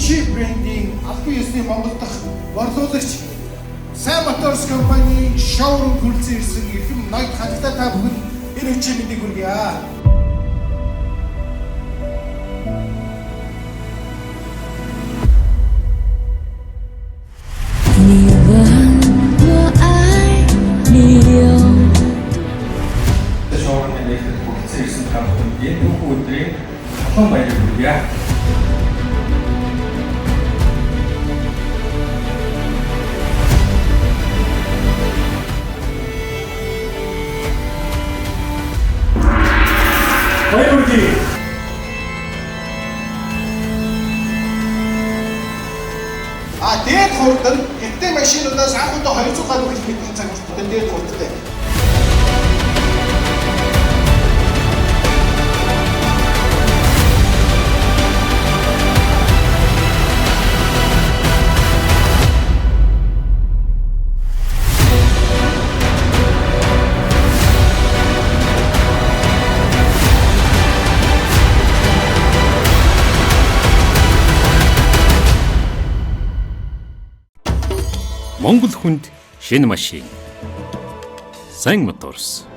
Gucci брендийн албан ёсны Монгол дахь борлуулагч Сайн Моторс компани шоурум хүрэлцэн ирсэн эрхэм ноёд хангалттай та бүхэн энэ өчиг мэдээг хүргье. Шоурумын нэгтгэж хүрэлцэн ирсэн та бүхэнд энэ түүхэн өдрийн халуун баярыг хүргье. Баярлалаа. Дээд хурдан эдгээр машинуудаас анхудаа 200 гаруй км цаг хүртэл дээд хурдтай. Монгол хүнд шинэ машин. Сайн Моторс.